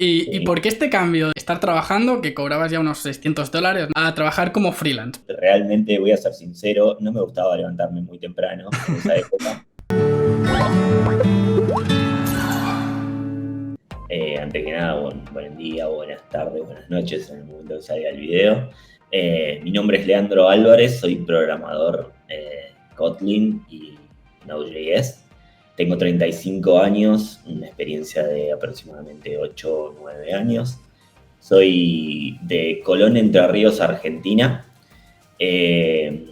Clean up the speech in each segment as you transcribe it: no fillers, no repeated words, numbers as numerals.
¿Y Sí. por qué este cambio de estar trabajando, que cobrabas ya unos $600, a trabajar como freelance? Realmente voy a ser sincero, no me gustaba levantarme muy temprano en esa época. Antes que nada, buen día, buenas tardes, buenas noches en el momento que salga el video. Mi nombre es Leandro Álvarez, soy programador Kotlin y Node.js. Tengo 35 años, una experiencia de aproximadamente 8 o 9 años. Soy de Colón, Entre Ríos, Argentina. Eh,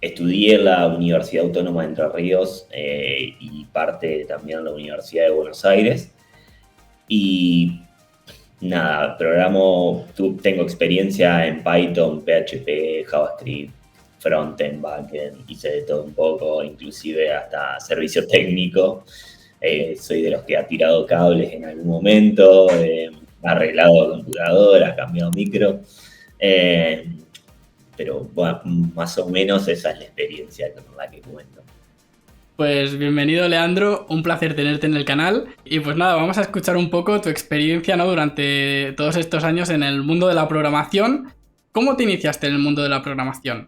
Estudié en la Universidad Autónoma de Entre Ríos y parte también de la Universidad de Buenos Aires. Y nada, tengo experiencia en Python, PHP, JavaScript, frontend, backend, hice de todo un poco, inclusive hasta servicio técnico. Soy de los que ha tirado cables en algún momento, ha arreglado computadoras, cambiado micro. Eh, pero bueno, más o menos esa es la experiencia con la que cuento. Pues bienvenido, Leandro, un placer tenerte en el canal. Y pues nada, vamos a escuchar un poco tu experiencia, ¿no? Durante todos estos años en el mundo de la programación. ¿Cómo te iniciaste en el mundo de la programación?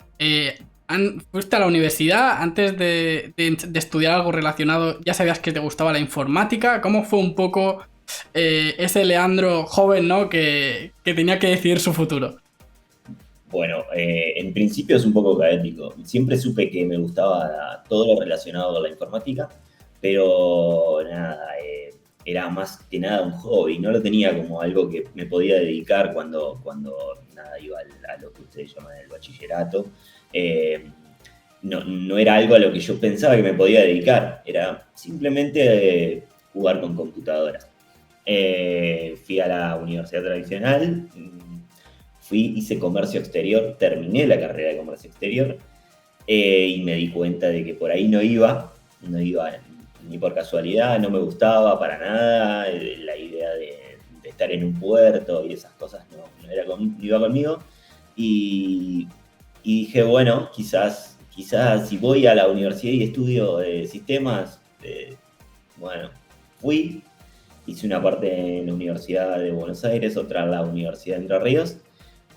¿Fuiste a la universidad antes de estudiar algo relacionado? ¿Ya sabías que te gustaba la informática? ¿Cómo fue un poco ese Leandro joven, ¿no? Que tenía que decidir su futuro. Bueno, en principio es un poco caótico. Siempre supe que me gustaba todo lo relacionado con la informática, pero nada, era más que nada un hobby. No lo tenía como algo que me podía dedicar cuando nada, iba a lo que ustedes llaman el bachillerato. Eh, no era algo a lo que yo pensaba que me podía dedicar. Era simplemente jugar con computadoras. Fui a la universidad tradicional. Hice comercio exterior, terminé la carrera de comercio exterior y me di cuenta de que por ahí no iba ni por casualidad, no me gustaba para nada la idea de estar en un puerto y esas cosas no iba conmigo. Y, y dije, bueno, quizás si voy a la universidad y estudio sistemas, bueno, fui, hice una parte en la Universidad de Buenos Aires, otra en la Universidad de Entre Ríos,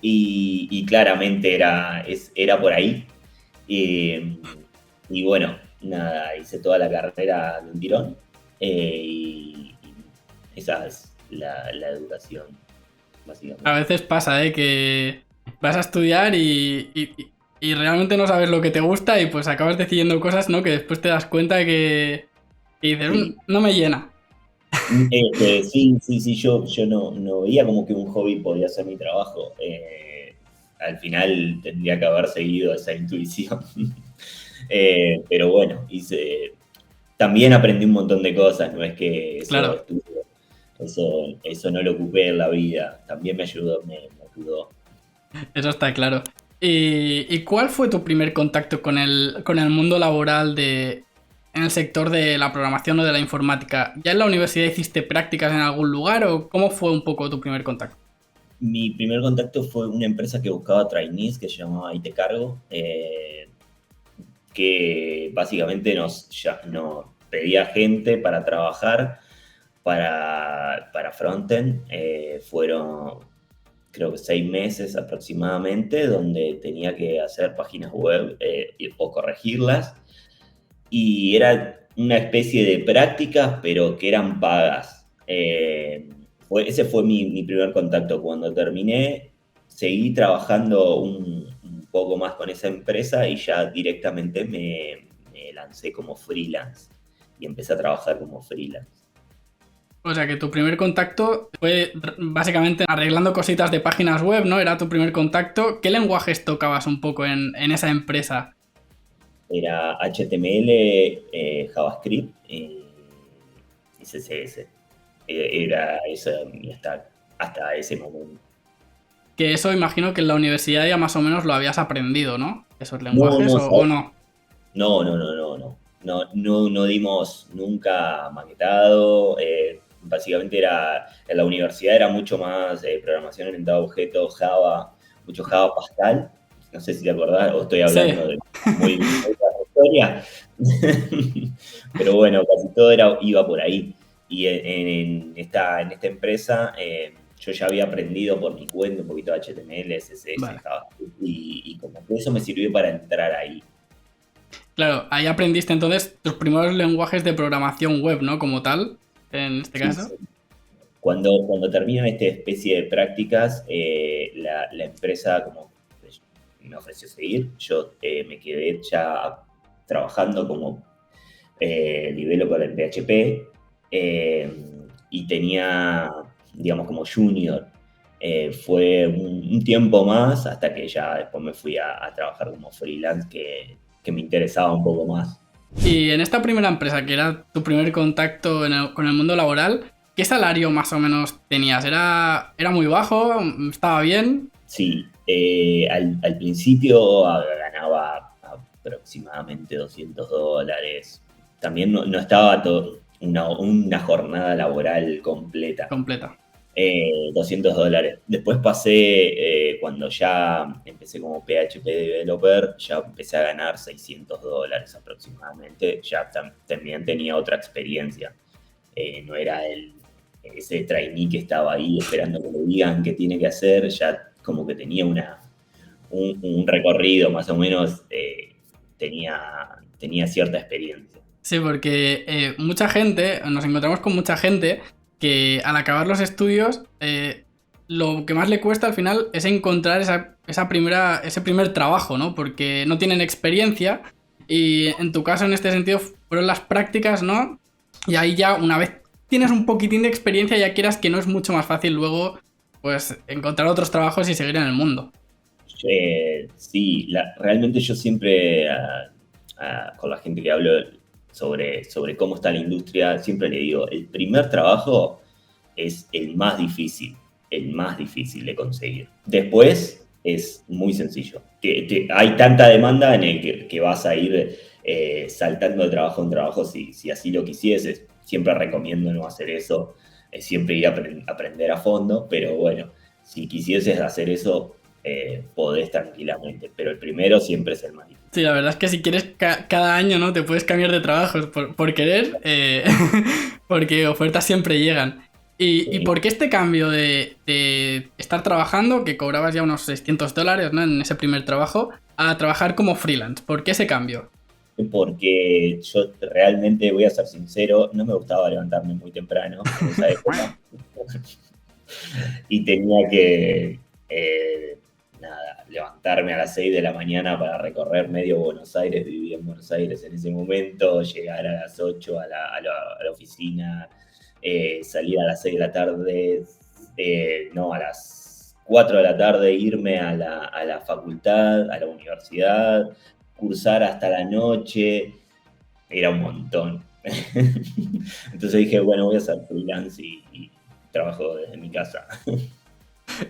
y claramente era por ahí. Eh, y bueno, nada, hice toda la carrera de un tirón y esa es la educación, A básicamente. veces pasa, que vas a estudiar y realmente no sabes lo que te gusta y pues acabas decidiendo cosas, ¿no? Que después te das cuenta que dices, Sí, no me llena". sí, yo no veía como que un hobby podía ser mi trabajo. Al final tendría que haber seguido esa intuición. Pero bueno, también aprendí un montón de cosas, no es que Claro, eso no lo ocupé en la vida, también me ayudó. eso está claro. ¿Y cuál fue tu primer contacto con el mundo laboral en el sector de la programación o de la informática? ¿Ya en la universidad hiciste prácticas en algún lugar o cómo fue un poco tu primer contacto? Mi primer contacto fue una empresa que buscaba trainees que se llamaba IT Cargo, que básicamente nos pedía gente para trabajar para frontend. Fueron creo que 6 meses aproximadamente, donde tenía que hacer páginas web o corregirlas. Y era una especie de prácticas, pero que eran pagas. Ese fue mi primer contacto. Cuando terminé, seguí trabajando un poco más con esa empresa y ya directamente me lancé como freelance y empecé a trabajar como freelance. O sea que tu primer contacto fue básicamente arreglando cositas de páginas web, ¿no? Era tu primer contacto. ¿Qué lenguajes tocabas un poco en esa empresa? Era HTML, JavaScript y CSS. Era eso hasta ese momento. Que eso imagino que en la universidad ya más o menos lo habías aprendido, ¿no? Esos No, lenguajes no, o no. no. No dimos nunca maquetado. Básicamente en la universidad era mucho más programación orientada a objetos, Java, mucho Java Pascal. No sé si te acordás o estoy Sí, hablando de muy de la historia. Pero bueno, casi todo iba por ahí. y en esta empresa yo ya había aprendido por mi cuenta un poquito de HTML, CSS, Vale. JavaScript, y como que eso me sirvió para entrar ahí. Claro, ahí aprendiste entonces tus primeros lenguajes de programación web, ¿no? Como tal, en este Sí, caso. sí. Cuando termino esta especie de prácticas, la empresa como me ofreció seguir, yo me quedé ya trabajando como developer en PHP eh, y tenía, digamos, como junior. Fue un tiempo más hasta que ya después me fui a trabajar como freelance que me interesaba un poco más. Y en esta primera empresa, que era tu primer contacto con el mundo laboral, ¿qué salario más o menos tenías? ¿Era muy bajo? ¿Estaba bien? Sí, al principio ganaba aproximadamente $200. También no estaba una jornada laboral completa. Completa. $200. Después pasé, cuando ya empecé como PHP developer, ya empecé a ganar $600 aproximadamente. Ya también tenía otra experiencia. No era ese trainee que estaba ahí esperando que le digan qué tiene que hacer, ya como que tenía un recorrido más o menos, tenía cierta experiencia. Sí, porque mucha gente, nos encontramos con mucha gente que al acabar los estudios, lo que más le cuesta al final es encontrar ese primer trabajo, ¿no? Porque no tienen experiencia y en tu caso, en este sentido, fueron las prácticas, ¿no? Y ahí ya una vez tienes un poquitín de experiencia, ya quieras que no es mucho más fácil luego, pues, encontrar otros trabajos y seguir en el mundo. Sí, realmente yo siempre con la gente que hablo sobre cómo está la industria, siempre le digo, el primer trabajo es el más difícil de conseguir. Después es muy sencillo. Hay tanta demanda en el que vas a ir saltando de trabajo en trabajo si así lo quisieses. Siempre recomiendo no hacer eso, siempre ir a aprender a fondo, pero bueno, si quisieses hacer eso, podés tranquilamente, pero el primero siempre es el más difícil. Sí, la verdad es que si quieres cada año, ¿no? Te puedes cambiar de trabajos por querer, porque ofertas siempre llegan. ¿Y Sí, por qué este cambio de estar trabajando, que cobrabas ya unos $600, ¿no? En ese primer trabajo, a trabajar como freelance? ¿Por qué ese cambio? porque yo realmente, voy a ser sincero, no me gustaba levantarme muy temprano en esa época y tenía que, nada, levantarme a las 6 de la mañana para recorrer medio Buenos Aires, vivía en Buenos Aires en ese momento, llegar a las 8 a la oficina, salir a las 6 de la tarde, no, a las 4 de la tarde irme a la facultad, a la universidad, cursar hasta la noche, era un montón. Entonces dije, bueno, voy a hacer freelance y trabajo desde mi casa.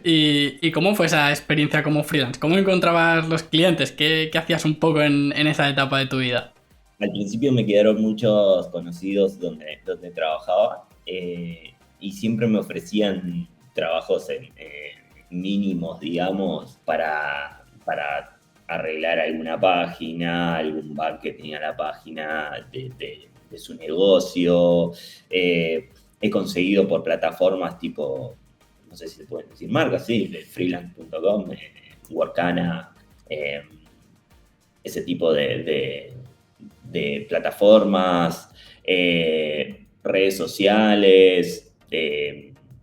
¿Y cómo fue esa experiencia como freelance? ¿Cómo encontrabas los clientes? ¿Qué hacías un poco en esa etapa de tu vida? Al principio me quedaron muchos conocidos donde trabajaba, y siempre me ofrecían trabajos mínimos, digamos, para arreglar alguna página, algún bug que tenía la página de su negocio. He conseguido por plataformas tipo, no sé si se pueden decir marcas, sí, de freelance.com, Workana, eh, ese tipo de plataformas, redes sociales,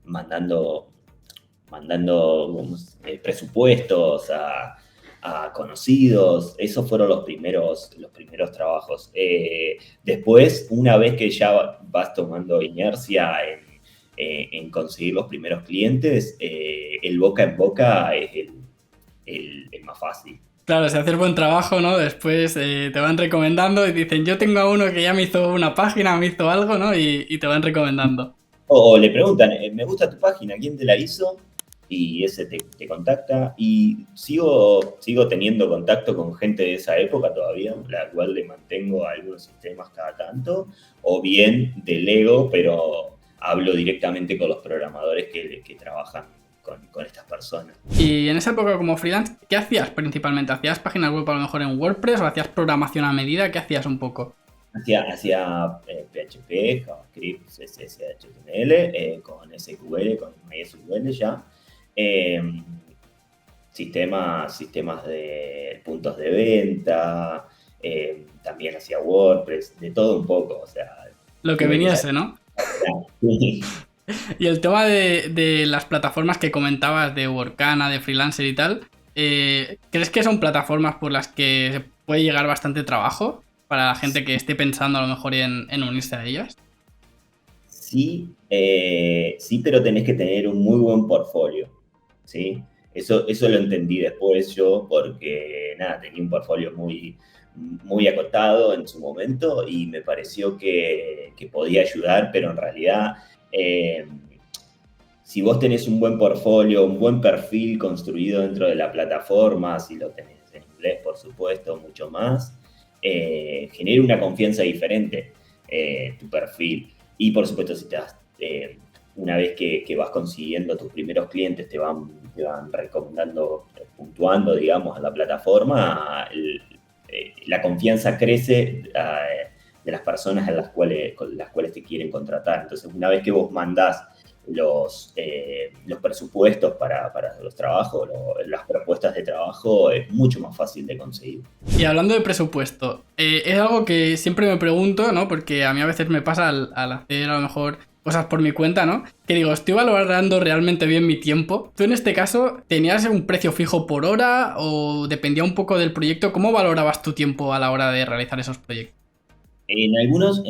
mandando presupuestos a conocidos. Esos fueron los primeros trabajos. Después, una vez que ya vas tomando inercia en conseguir los primeros clientes, el boca en boca es el más fácil. Claro, si haces buen trabajo, ¿no? Después te van recomendando y dicen, yo tengo a uno que ya me hizo una página, me hizo algo, ¿no? Y te van recomendando. O le preguntan, me gusta tu página, ¿quién te la hizo? Y ese te contacta. Y sigo teniendo contacto con gente de esa época todavía, la cual le mantengo algunos sistemas cada tanto. O bien delego, pero hablo directamente con los programadores que trabajan con estas personas. Y en esa época como freelance, ¿qué hacías principalmente? ¿Hacías páginas web a lo mejor en WordPress o hacías programación a medida? ¿Qué hacías un poco? hacía PHP, JavaScript, CSS, HTML, con SQL, con MySQL ya. Eh, sistemas de puntos de venta, también hacía WordPress, de todo un poco, o sea, Lo que tuve que saber. viniese, ¿no? Y el tema de las plataformas que comentabas de Workana, de Freelancer y tal, ¿crees que son plataformas por las que se puede llegar bastante trabajo para la gente que esté pensando a lo mejor en unirse a ellas? Sí, sí, pero tenés que tener un muy buen portfolio, ¿sí? Eso lo entendí después yo porque, nada, tenía un portfolio muy acotado en su momento y me pareció que podía ayudar, pero en realidad, eh, si vos tenés un buen portfolio, un buen perfil construido dentro de la plataforma, si lo tenés en inglés, por supuesto, mucho más, genera una confianza diferente tu perfil. Y por supuesto, si una vez que vas consiguiendo tus primeros clientes, te van recomendando, puntuando, digamos, a la plataforma, la confianza crece de las personas con las cuales te quieren contratar. Entonces, una vez que vos mandás los presupuestos para los trabajos, las propuestas de trabajo, es mucho más fácil de conseguir. Y hablando de presupuesto, es algo que siempre me pregunto, ¿no? Porque a mí a veces me pasa al hacer a lo mejor cosas por mi cuenta, ¿no? Que digo, estoy valorando realmente bien mi tiempo. Tú en este caso, ¿tenías un precio fijo por hora o dependía un poco del proyecto? ¿Cómo valorabas tu tiempo a la hora de realizar esos proyectos? En algunos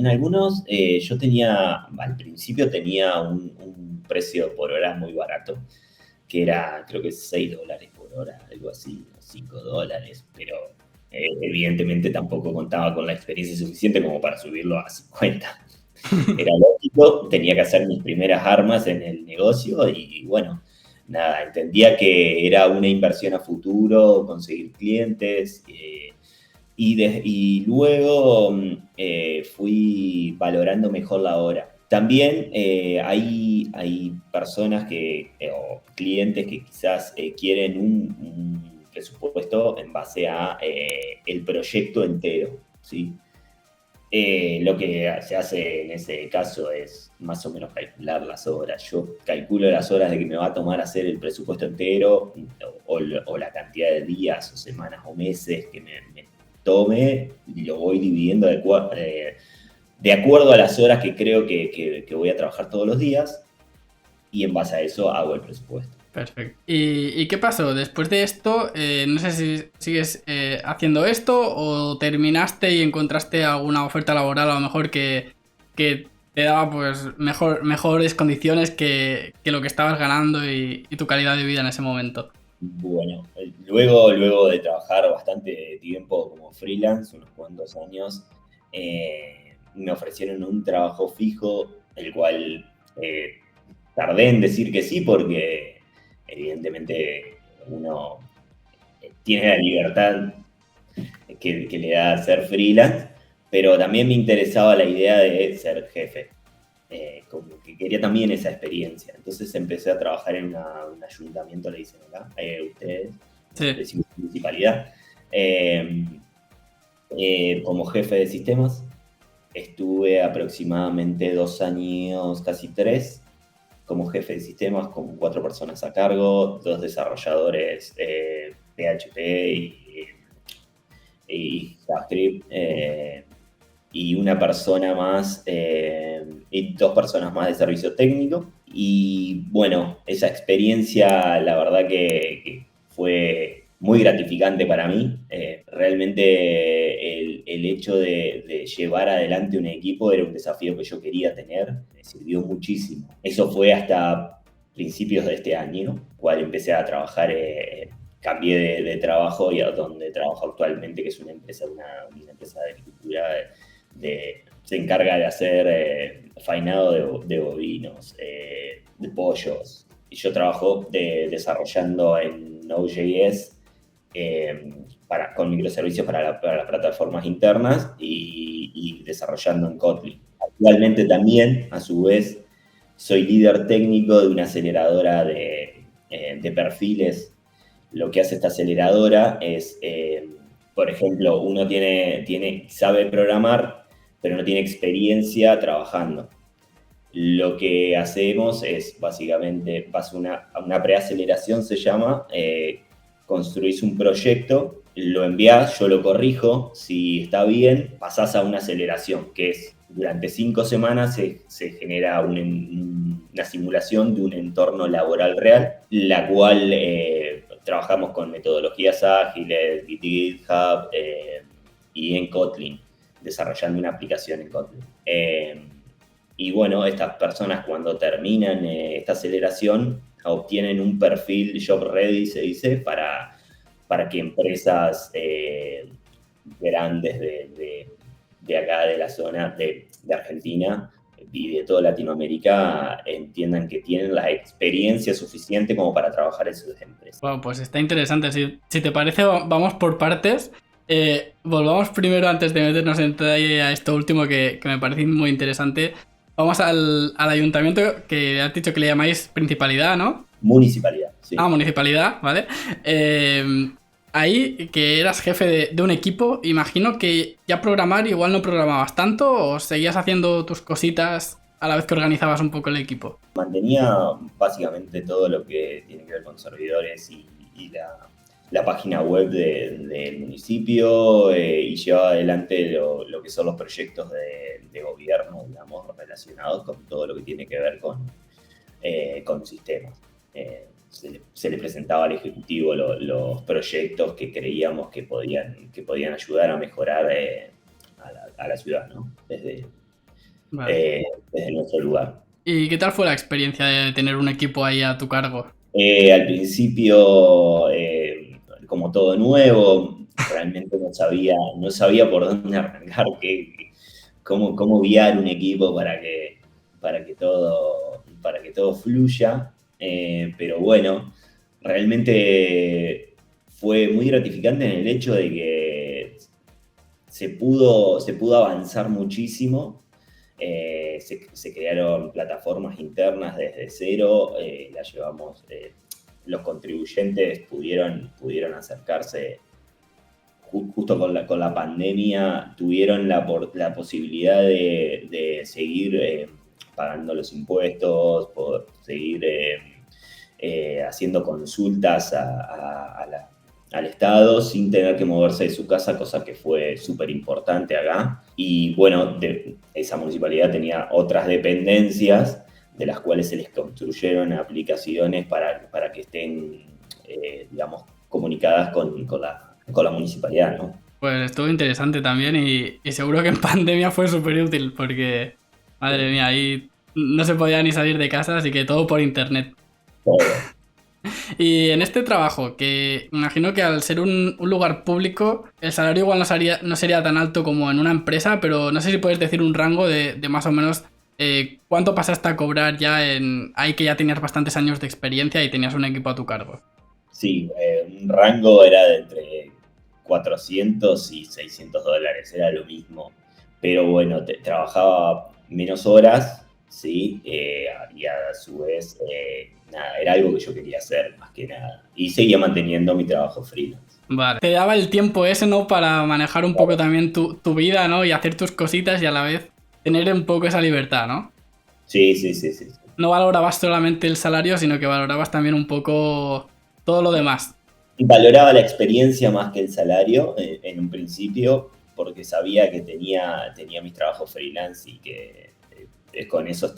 yo tenía, al principio tenía un precio por hora muy barato, que era creo que $6 por hora, algo así, $5, pero evidentemente tampoco contaba con la experiencia suficiente como para subirlo a 50. Era lógico, tenía que hacer mis primeras armas en el negocio y bueno, nada, entendía que era una inversión a futuro, conseguir clientes. Y luego fui valorando mejor la hora. También hay personas o clientes que quizás quieren un presupuesto en base a el proyecto entero, ¿sí? Lo que se hace en ese caso es más o menos calcular las horas. Yo calculo las horas de que me va a tomar hacer el presupuesto entero o la cantidad de días o semanas o meses que me tome y lo voy dividiendo de acuerdo a las horas que creo que voy a trabajar todos los días y en base a eso hago el presupuesto. Perfecto. ¿Y qué pasó? Después de esto, no sé si sigues haciendo esto o terminaste y encontraste alguna oferta laboral a lo mejor que te daba pues mejores condiciones que lo que estabas ganando y tu calidad de vida en ese momento. Bueno, luego de trabajar bastante tiempo como freelance, unos cuantos años, me ofrecieron un trabajo fijo, el cual tardé en decir que sí porque evidentemente uno tiene la libertad que le da ser freelance, pero también me interesaba la idea de ser jefe. Como que quería también esa experiencia. Entonces empecé a trabajar en un ayuntamiento, le dicen acá, ustedes, Sí. decimos municipalidad, como jefe de sistemas. Estuve aproximadamente 2 años, casi 3, como jefe de sistemas, con 4 personas a cargo, 2 desarrolladores PHP y JavaScript, y una persona más, y 2 personas más de servicio técnico. Y bueno, esa experiencia, la verdad que fue muy gratificante para mí. Realmente el hecho de llevar adelante un equipo era un desafío que yo quería tener, me sirvió muchísimo. Eso fue hasta principios de este año, cual empecé a trabajar, cambié de trabajo y a donde trabajo actualmente, que es una empresa de agricultura, se encarga de hacer faenado de bovinos, de pollos. Y yo trabajo desarrollando en Node.js con microservicios para las plataformas internas y desarrollando en Kotlin. Actualmente también, a su vez, soy líder técnico de una aceleradora de perfiles. Lo que hace esta aceleradora es, por ejemplo, uno sabe programar, pero no tiene experiencia trabajando. Lo que hacemos es básicamente, vas a una preaceleración, se llama, construís un proyecto, lo enviás, yo lo corrijo, si está bien, pasás a una aceleración, que es durante 5 semanas se genera una simulación de un entorno laboral real, la cual trabajamos con metodologías ágiles, GitHub y en Kotlin, desarrollando una aplicación en Kotlin. Y bueno, estas personas cuando terminan esta aceleración obtienen un perfil job ready, se dice, para que empresas grandes de acá, de la zona de Argentina y de toda Latinoamérica, entiendan que tienen la experiencia suficiente como para trabajar en sus empresas. Bueno, pues está interesante. Si te parece, vamos por partes. Volvamos primero, antes de meternos en detalle a esto último que me parece muy interesante. Vamos al ayuntamiento, que has dicho que le llamáis principalidad, ¿no? Municipalidad, sí. Municipalidad, ¿vale? Ahí, que eras jefe de un equipo, imagino que ya programar igual no programabas tanto o seguías haciendo tus cositas a la vez que organizabas un poco el equipo. Mantenía básicamente todo lo que tiene que ver con servidores y la página web del municipio y llevaba adelante lo que son los proyectos de gobierno, digamos, relacionados con todo lo que tiene que ver con sistemas. Se le presentaba al Ejecutivo los proyectos que creíamos que podían ayudar a mejorar a la ciudad, ¿no? Vale. Desde nuestro lugar. ¿Y qué tal fue la experiencia de tener un equipo ahí a tu cargo? Al principio, como todo nuevo, realmente no sabía por dónde arrancar, cómo guiar un equipo para que todo fluya. Pero bueno, realmente fue muy gratificante en el hecho de que se pudo avanzar muchísimo. Se crearon plataformas internas desde cero, las llevamos, los contribuyentes pudieron acercarse justo con la pandemia, tuvieron la posibilidad de seguir pagando los impuestos, poder seguir haciendo consultas al Estado sin tener que moverse de su casa, cosa que fue súper importante acá. Y bueno, esa municipalidad tenía otras dependencias de las cuales se les construyeron aplicaciones para que estén, digamos, comunicadas con la municipalidad, ¿no? Pues estuvo interesante también y seguro que en pandemia fue súper útil porque, madre mía, ahí no se podía ni salir de casa, así que todo por internet. Todo. Y en este trabajo, que imagino que al ser un lugar público, el salario igual no sería tan alto como en una empresa, pero no sé si puedes decir un rango de más o menos cuánto pasaste a cobrar ya ahí que ya tenías bastantes años de experiencia y tenías un equipo a tu cargo. Sí, un rango era de entre 400 y 600 dólares, era lo mismo. Pero bueno, trabajaba menos horas, ¿sí? Y a su vez, nada, era algo que yo quería hacer, más que nada. Y seguía manteniendo mi trabajo freelance. Vale. Te daba el tiempo ese, ¿no? Para manejar un poco también tu vida, ¿no? Y hacer tus cositas y a la vez tener un poco esa libertad, ¿no? Sí. No valorabas solamente el salario, sino que valorabas también un poco todo lo demás. Y valoraba la experiencia más que el salario en un principio, porque sabía que tenía mis trabajos freelance y que con eso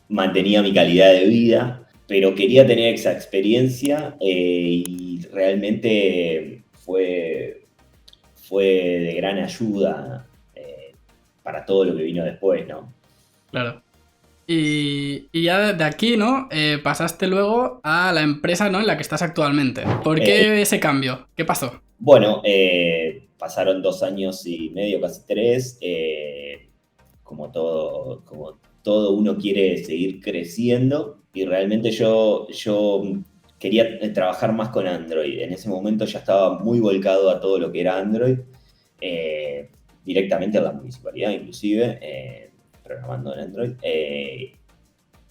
mantenía mi calidad de vida, pero quería tener esa experiencia y realmente fue de gran ayuda para todo lo que vino después, ¿no? Claro. Y ya de aquí, ¿no? Pasaste luego a la empresa, ¿no? En la que estás actualmente. ¿Por qué ese cambio? ¿Qué pasó? Bueno, pasaron 2 años y medio, casi 3. Como todo uno quiere seguir creciendo y realmente yo quería trabajar más con Android. En ese momento ya estaba muy volcado a todo lo que era Android, directamente a la municipalidad inclusive, programando en Android.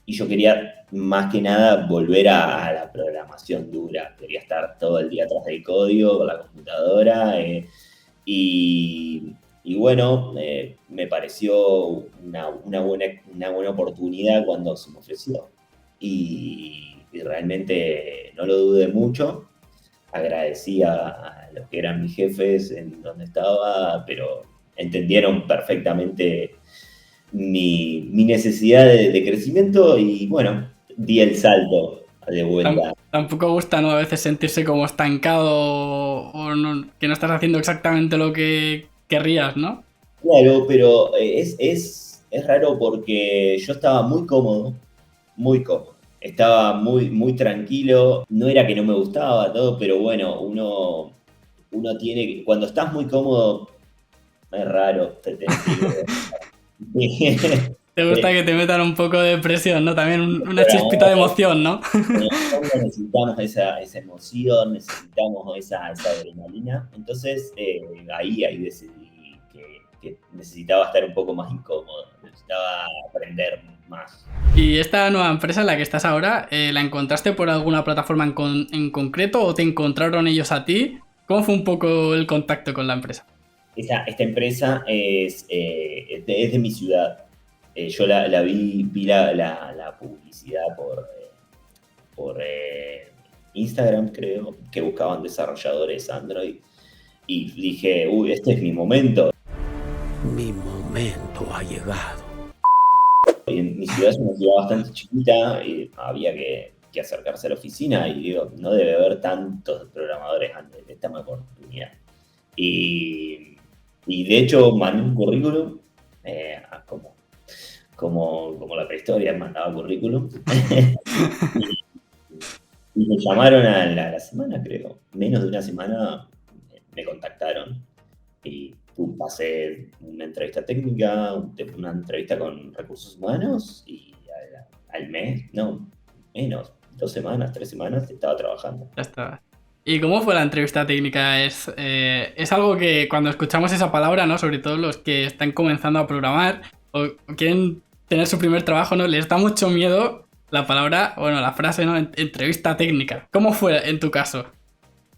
Y yo quería más que nada volver a la programación dura. Quería estar todo el día atrás del código, con la computadora. Y Y bueno, me pareció una buena oportunidad cuando se me ofreció. Y realmente no lo dudé mucho. Agradecí a los que eran mis jefes en donde estaba, pero entendieron perfectamente mi necesidad de crecimiento y bueno, di el salto de vuelta. Tampoco gusta, ¿no? A veces sentirse como estancado que no estás haciendo exactamente lo que querrías, ¿no? Claro, pero es raro porque yo estaba muy cómodo, muy cómodo. Estaba muy tranquilo. No era que no me gustaba todo, pero bueno, uno tiene cuando estás muy cómodo, es raro, te tenés que ir. Te gusta que te metan un poco de presión, ¿no? También una Pero chispita ahora, de emoción, ¿no? en el fondo necesitamos esa emoción, necesitamos esa adrenalina. Entonces, ahí decidí que necesitaba estar un poco más incómodo, necesitaba aprender más. ¿Y esta nueva empresa en la que estás ahora, la encontraste por alguna plataforma en concreto o te encontraron ellos a ti? ¿Cómo fue un poco el contacto con la empresa? Esta empresa es de mi ciudad. Yo la vi la publicidad por Instagram, creo, que buscaban desarrolladores Android. Y dije, uy, este es mi momento. Mi momento ha llegado. Y en mi ciudad es una ciudad bastante chiquita y había que acercarse a la oficina y digo, no debe haber tantos programadores Android, esta es mi oportunidad. Y, y de hecho mandé un currículum, como la prehistoria mandaba currículum. Y me llamaron a la semana, creo. Menos de una semana me contactaron y pasé una entrevista técnica, una entrevista con recursos humanos y al mes, no, menos, 2 semanas, 3 semanas estaba trabajando. Ya está. ¿Y cómo fue la entrevista técnica? Es algo que cuando escuchamos esa palabra, ¿no? Sobre todo los que están comenzando a programar o quieren tener su primer trabajo, ¿no? Les da mucho miedo la palabra, bueno, la frase, ¿no? Entrevista técnica. ¿Cómo fue en tu caso?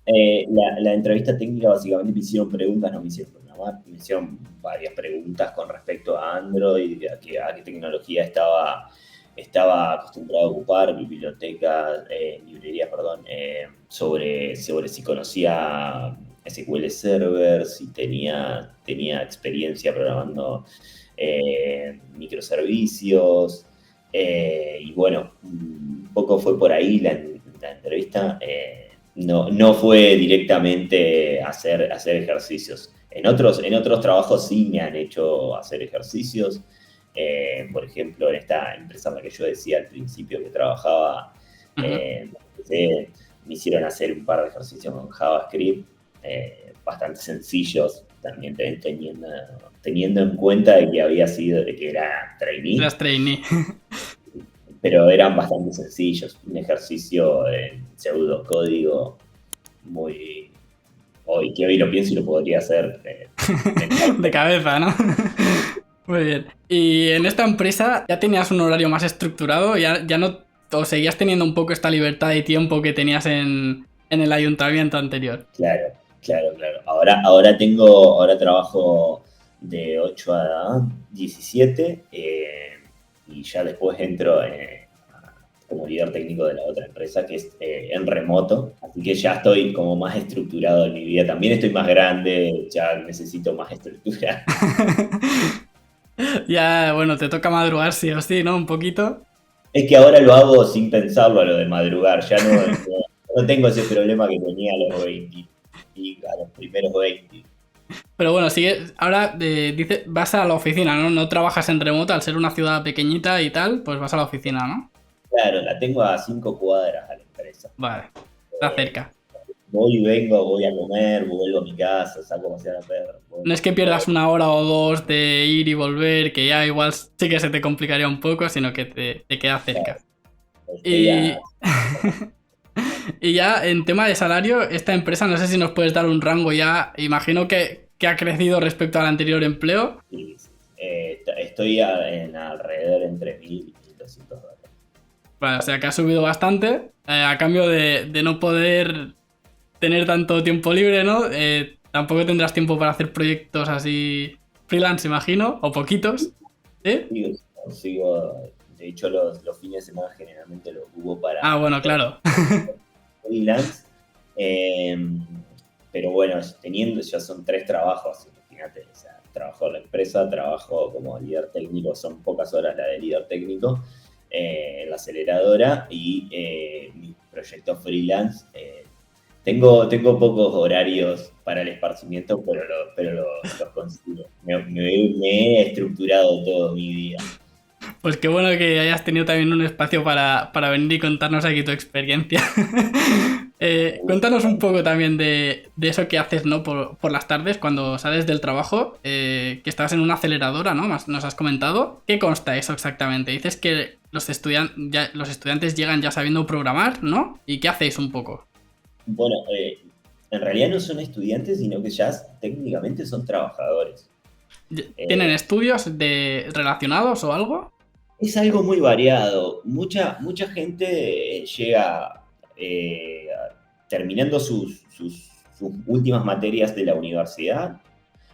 La entrevista técnica básicamente me hicieron preguntas, no me hicieron programar, me hicieron varias preguntas con respecto a Android, a qué tecnología estaba acostumbrado a ocupar, librerías, perdón, sobre si conocía SQL Server, si tenía experiencia programando microservicios, y bueno, un poco fue por ahí la entrevista. No fue directamente hacer ejercicios. En otros trabajos sí me han hecho hacer ejercicios. Por ejemplo, en esta empresa en la que yo decía al principio que trabajaba, me hicieron hacer un par de ejercicios con JavaScript, bastante sencillos, también teniendo en cuenta de de que era trainee. Las trainee. Pero eran bastante sencillos. Un ejercicio en pseudocódigo muy... que hoy lo pienso y lo podría hacer. De cabeza, ¿no? Muy bien. ¿Y en esta empresa ya tenías un horario más estructurado? ¿Ya no o seguías teniendo un poco esta libertad de tiempo que tenías en el ayuntamiento anterior? Claro, claro, claro. Ahora trabajo de 8 a 17 y ya después entro como líder técnico de la otra empresa que es en remoto, así que ya estoy como más estructurado en mi vida. También estoy más grande, ya necesito más estructura. Ya, bueno, te toca madrugar sí o sí, ¿no? Un poquito. Es que ahora lo hago sin pensarlo a lo de madrugar, ya no tengo ese problema que tenía a los 20 y a los primeros 20. Pero bueno, sigue, ahora vas a la oficina, ¿no? No trabajas en remoto, al ser una ciudad pequeñita y tal, pues vas a la oficina, ¿no? Claro, la tengo a 5 cuadras a la empresa. Vale, está cerca. Voy y vengo, voy a comer, vuelvo a mi casa, saco a pasear a perro. No es que pierdas una hora o dos de ir y volver, que ya igual sí que se te complicaría un poco, sino que te queda cerca. Y... y ya en tema de salario, esta empresa, no sé si nos puedes dar un rango ya, imagino que ha crecido respecto al anterior empleo. Sí, sí. Estoy en alrededor entre 1.000 y $1.200. Vale, o sea que ha subido bastante, a cambio de no poder tener tanto tiempo libre, ¿no? tampoco tendrás tiempo para hacer proyectos así freelance, imagino, o poquitos, ¿sí? Sigo, de hecho los fines de semana generalmente los ocupo Ah, para bueno, claro. freelance. Eh, pero bueno, teniendo, ya son 3 trabajos, imagínate, o sea, trabajo en la empresa, trabajo como líder técnico, son pocas horas la de líder técnico en la aceleradora y mis proyectos freelance. Tengo pocos horarios para el esparcimiento, pero los consigo. Me he estructurado todo mi día. Pues qué bueno que hayas tenido también un espacio para venir y contarnos aquí tu experiencia. Cuéntanos un poco también de eso que haces, ¿no? Por las tardes cuando sales del trabajo, que estás en una aceleradora, ¿no? Nos has comentado. ¿Qué consta eso exactamente? Dices que los estudiantes llegan ya sabiendo programar, ¿no? ¿Y qué hacéis un poco? Bueno, en realidad no son estudiantes, sino que ya técnicamente son trabajadores. ¿Tienen Eh, estudios relacionados o algo? es algo muy variado. Mucha gente llega terminando sus últimas materias de la universidad,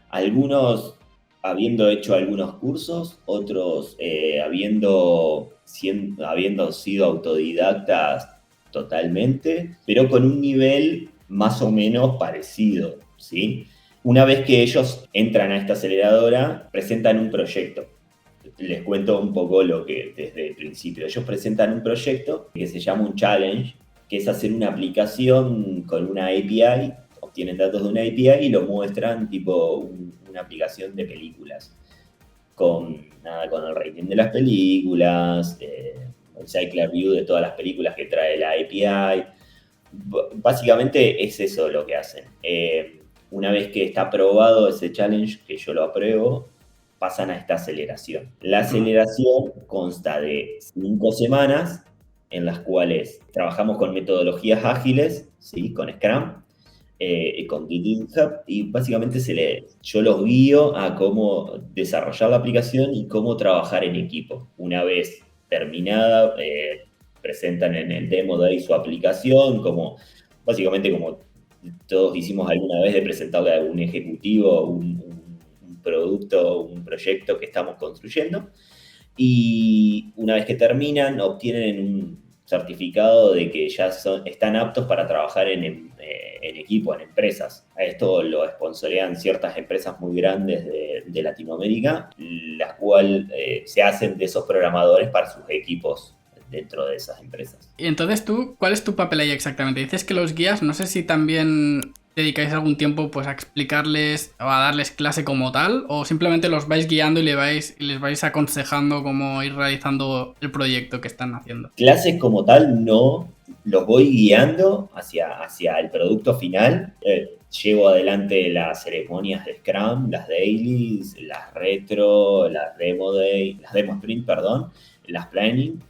algunos habiendo hecho algunos cursos, otros habiendo sido autodidactas totalmente, pero con un nivel más o menos parecido, ¿sí? Una vez que ellos entran a esta aceleradora, presentan un proyecto. Les cuento un poco lo que desde el principio. Ellos presentan un proyecto que se llama un challenge, que es hacer una aplicación con una API, obtienen datos de una API y lo muestran tipo una aplicación de películas, con el rating de las películas, el cycle review de todas las películas que trae la API. Básicamente es eso lo que hacen. Una vez que está aprobado ese challenge, que yo lo apruebo, pasan a esta aceleración. La aceleración consta de 5 semanas en las cuales trabajamos con metodologías ágiles, ¿sí? Con Scrum, con GitHub, y básicamente yo los guío a cómo desarrollar la aplicación y cómo trabajar en equipo. Una vez terminada, presentan en el demo day su aplicación, básicamente como todos hicimos alguna vez de presentarle a algún ejecutivo un producto, un proyecto que estamos construyendo. Y una vez que terminan, obtienen un certificado de que ya están aptos para trabajar en equipo, en empresas. A esto lo sponsorean ciertas empresas muy grandes de Latinoamérica, las cuales se hacen de esos programadores para sus equipos dentro de esas empresas. Y entonces tú, ¿cuál es tu papel ahí exactamente? Dices que los guías, no sé si también dedicáis algún tiempo pues a explicarles o a darles clase como tal, o simplemente los vais guiando y les vais aconsejando cómo ir realizando el proyecto que están haciendo. Clases como tal no, los voy guiando hacia el producto final. Llevo adelante las ceremonias de Scrum, las dailies, las retro, las demo sprint, perdón, las planning.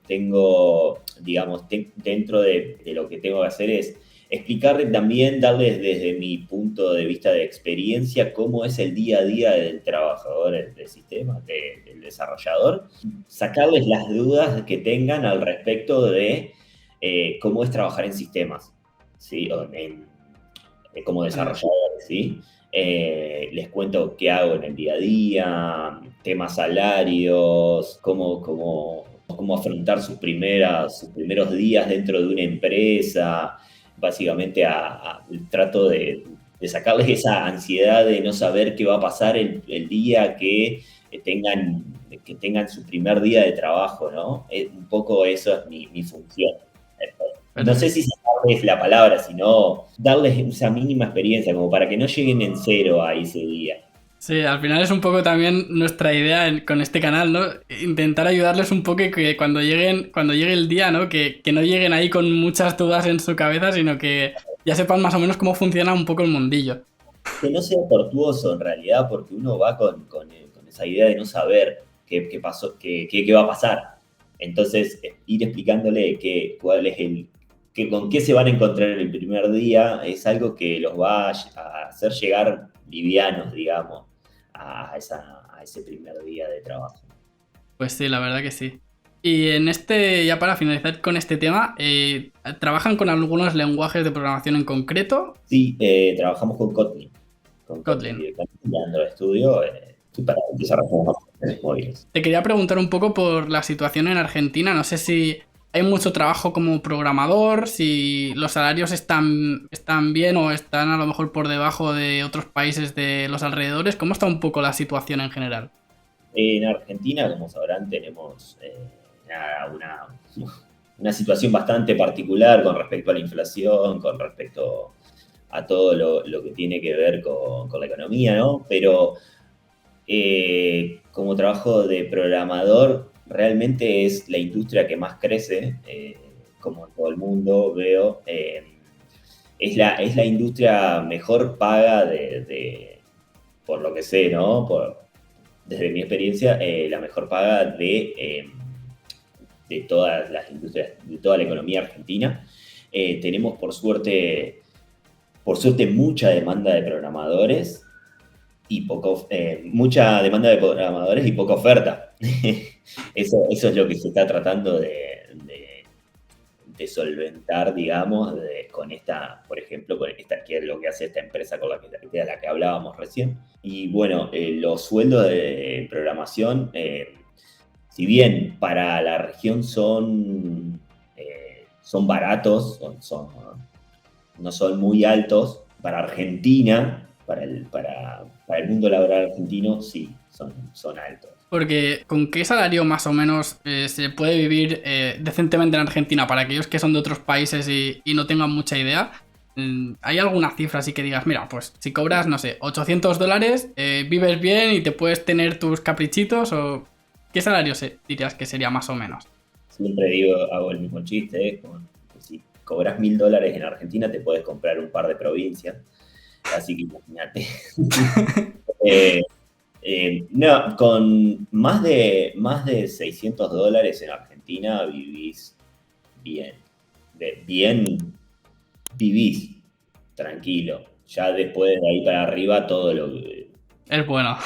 Tengo, digamos, dentro de lo que tengo que hacer es explicarles también, darles desde mi punto de vista de experiencia cómo es el día a día del trabajador del sistema, del desarrollador, sacarles las dudas que tengan al respecto de cómo es trabajar en sistemas, ¿sí? Como desarrolladores, ¿sí? Les cuento qué hago en el día a día, temas salarios, cómo afrontar sus primeros días dentro de una empresa. Básicamente trato de sacarles esa ansiedad de no saber qué va a pasar el día que tengan su primer día de trabajo, ¿no? Un poco eso es mi función. No sé si sacarles la palabra, sino darles esa mínima experiencia, como para que no lleguen en cero a ese día. Sí, al final es un poco también nuestra idea con este canal, ¿no? Intentar ayudarles un poco y que cuando llegue el día, ¿no? Que no lleguen ahí con muchas dudas en su cabeza, sino que ya sepan más o menos cómo funciona un poco el mundillo. Que no sea tortuoso en realidad, porque uno va con esa idea de no saber qué pasó, qué va a pasar. Entonces, ir explicándole con qué se van a encontrar en el primer día es algo que los va a hacer llegar livianos, digamos, a ese primer día de trabajo. Pues sí, la verdad que sí. Y en ya para finalizar con este tema, ¿trabajan con algunos lenguajes de programación en concreto? Sí, trabajamos con Kotlin. Con Kotlin. directamente en Android Studio para desarrollar aplicaciones móviles. Te quería preguntar un poco por la situación en Argentina. No sé si hay mucho trabajo como programador, si los salarios están bien o están a lo mejor por debajo de otros países de los alrededores. ¿Cómo está un poco la situación en general? En Argentina, como sabrán, tenemos una situación bastante particular con respecto a la inflación, con respecto a todo lo que tiene que ver con la economía, ¿no? Pero como trabajo de programador, realmente es la industria que más crece, como en todo el mundo veo. Es la industria mejor paga por lo que sé, ¿no? Desde mi experiencia, la mejor paga de todas las industrias, de toda la economía argentina. Tenemos, por suerte, mucha demanda de programadores y mucha demanda de programadores y poca oferta. Eso es lo que se está tratando de solventar, digamos, con esta, por ejemplo, que es lo que hace esta empresa de la que hablábamos recién. Y bueno, los sueldos de programación, si bien para la región son baratos, no son muy altos, para Argentina, para el mundo laboral argentino, sí, son altos. Porque ¿con qué salario más o menos se puede vivir decentemente en Argentina para aquellos que son de otros países y no tengan mucha idea? ¿Hay alguna cifra así que digas, mira, pues si cobras, no sé, $800, vives bien y te puedes tener tus caprichitos? ¿O qué salario dirías que sería más o menos? Siempre hago el mismo chiste, que si cobras $1.000 en Argentina te puedes comprar un par de provincias, así que imagínate. No, con más de $600 en Argentina vivís bien. Bien vivís, tranquilo. Ya después de ahí para arriba todo lo que... Es bueno.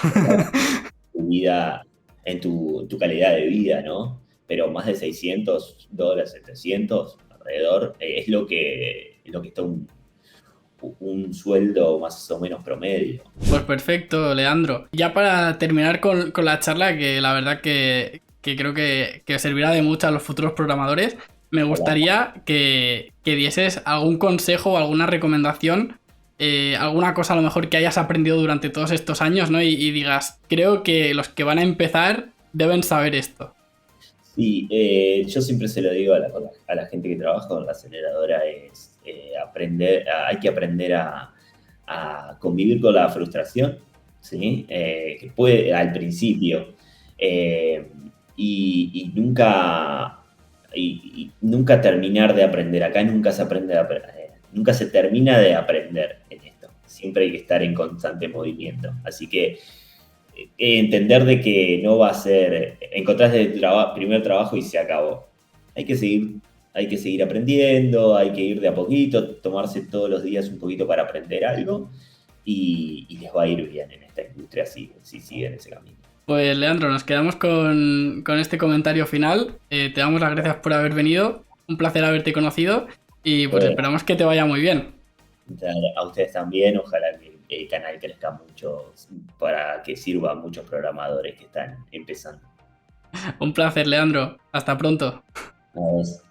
Tu vida, en tu calidad de vida, ¿no? Pero más de $600, $700 alrededor, es lo que está un sueldo más o menos promedio. Pues perfecto, Leandro. Ya para terminar con la charla, que la verdad que creo que servirá de mucho a los futuros programadores, me gustaría que dieses algún consejo o alguna recomendación, alguna cosa a lo mejor que hayas aprendido durante todos estos años, ¿no? Y digas, creo que los que van a empezar deben saber esto. Sí, yo siempre se lo digo a la gente que trabaja con la aceleradora, es hay que aprender a convivir con la frustración, ¿sí? Que puede al principio, y nunca terminar de aprender. Acá nunca se aprende nunca se termina de aprender en esto. Siempre hay que estar en constante movimiento. Así que entender de que no va a ser, encontrás el primer trabajo y se acabó. Hay que seguir aprendiendo, hay que ir de a poquito, tomarse todos los días un poquito para aprender algo y les va a ir bien en esta industria si siguen ese camino. Pues Leandro, nos quedamos con este comentario final. Te damos las gracias por haber venido. Un placer haberte conocido y pues esperamos que te vaya muy bien. A ustedes también, ojalá que el canal crezca mucho para que sirva a muchos programadores que están empezando. Un placer, Leandro. Hasta pronto. Adiós.